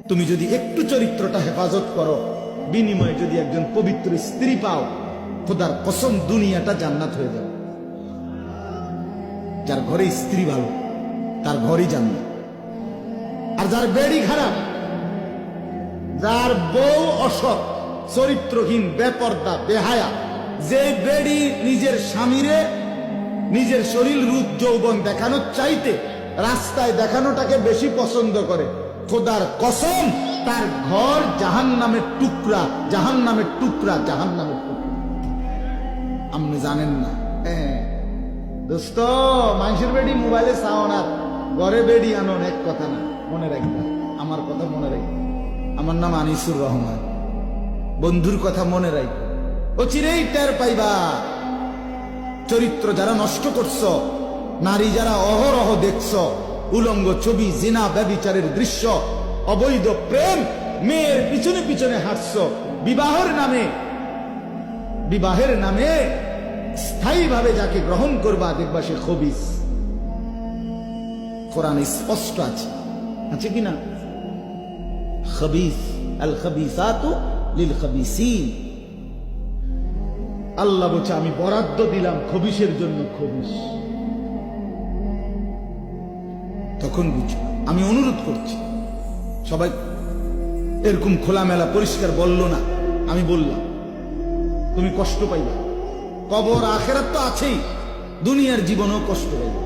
তুমি যদি একটু চরিত্রটা হেফাজত করো, বিনিময়ে যদি একজন পবিত্র স্ত্রী পাও, খোদার কসম দুনিয়াটা জান্নাত হয়ে যাবে। যার ঘরে স্ত্রী ভালো তার ঘরই জান্নাত। আর যার বেড়ি খারাপ, যার বউ অসৎ, চরিত্রহীন, বেপর্দা, বেহায়া, যে বেড়ি নিজের স্বামীরে নিজের শরীর রূপ যৌবন দেখানোর চাইতে রাস্তায় দেখানোটাকে বেশি পছন্দ করে, খোদার কসম তার ঘর জাহান্নামের টুকরা, জাহান্নামের টুকরা, জাহান্নামের টুকরা। আপনি জানেন না? দোস্ত, মানুষের বেডি মোবাইলে চাও না, ঘরে বেডি আনোন, এক কথা না। মনে রাখবা, আমার কথা মনে রাখবা। আমার নাম আনিসুর রহমান। বন্ধুর কথা মনে রাখ, ও চিরেই টের পাইবা। চরিত্র যারা নষ্ট করছ, নারী যারা অহরহ দেখছ, উলঙ্গ ছবি, জিনা, ব্যভিচারের দৃশ্য, অবৈধ প্রেম, মেয়ের পিছনে পিছনে হাঁটছ, বিবাহের নামে স্থায়ীভাবে যাকে গ্রহণ করবা দেখবা সে খবিস। কোরআনে স্পষ্ট আছে, আছে কিনা? খবিস, আল খবিসাতু লিল খবিসিন। আল্লাহ বলছে আমি বরাদ্দ দিলাম খবিসের জন্য খবিস। তখন বুঝো, আমি অনুরোধ করছি, সবাই এরকম খোলামেলা পরিষ্কার বলল না, আমি বললাম। তুমি কষ্ট পাইবা, কবর আখেরাত তো আছেই, দুনিয়ার জীবনেও কষ্ট পাইবা।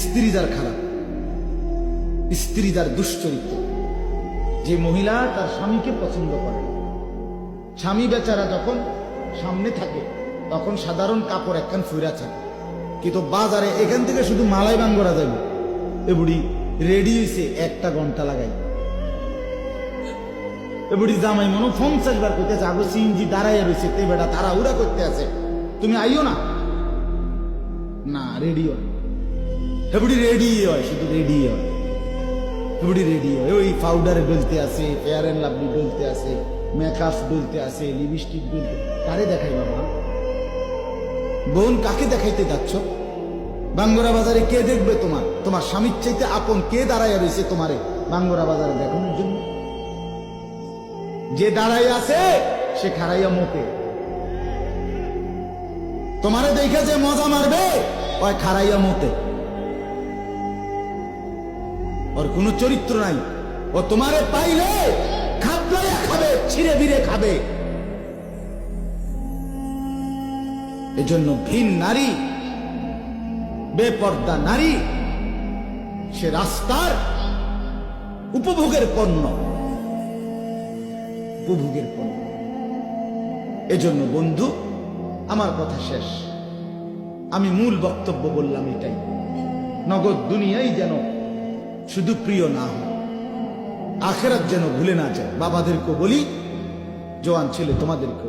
স্ত্রী যার খারাপ, স্ত্রী যার দুশ্চরিত্র, যে মহিলা তার স্বামীকে পছন্দ করে, স্বামী বেচারা যখন সামনে থাকে তখন সাধারণ কাপড় একখান ফুইরা থাকে, কিন্তু বাজারে এখান থেকে শুধু মালাই বান করা যাবে। এ বুড়ি রেডি হয়েছে 1 ঘন্টা লাগাই। এ বুড়ি জামাই মনে 50 বার করতেছে, আগো সিএনজি দাঁড়াইয়া রয়েছে, তে বেটা তারা উড়া করতে আছে, তুমি আইও না। না, রেডি হয়। এ বুড়ি রেডি হয়, শুধু রেডি হয়। এ বুড়ি রেডি হয়, ওই পাউডারে ডলতে আছে, ফেয়ার এন্ড লাভলি ডলতে আছে, মেকআপ ডলতে আছে, লিপস্টিক ডলতে। কারে দেখাই বাবা? বোন, কাকে দেখাইতে যাচ্ছ? বাঙ্গরা বাজারে কে দেখবে? তোমার স্বামীর চাইতে আপন কে দাঁড়াইয়া রয়েছে তোমারে বাঙ্গরা বাজারে দেখানোর জন্য? যে দাঁড়াই আছে সে খাড়াইয়া মোকে। তোমারে দেখে যে মজা মারবে ওই খাড়াইয়া মোতে। ওর কোনো চরিত্র নাই, ও তোমারে পাইলে খাবলাইয়া খাবে, ছিঁড়ে বিড়ে খাবে। এজন্য ভিন নারী, বেপর্দা নারী, সে রাস্তার উপভোগের পণ্য, উপভোগের পণ্য। এজন্য বন্ধু, আমার কথা শেষ। আমি মূল বক্তব্য বললাম এটাই, নগদ দুনিয়াই যেন শুধু প্রিয় না হয়, আখেরাত যেন ভুলে না যায়। বাবাদেরকে বলি, জওয়ান ছেলে তোমাদেরকে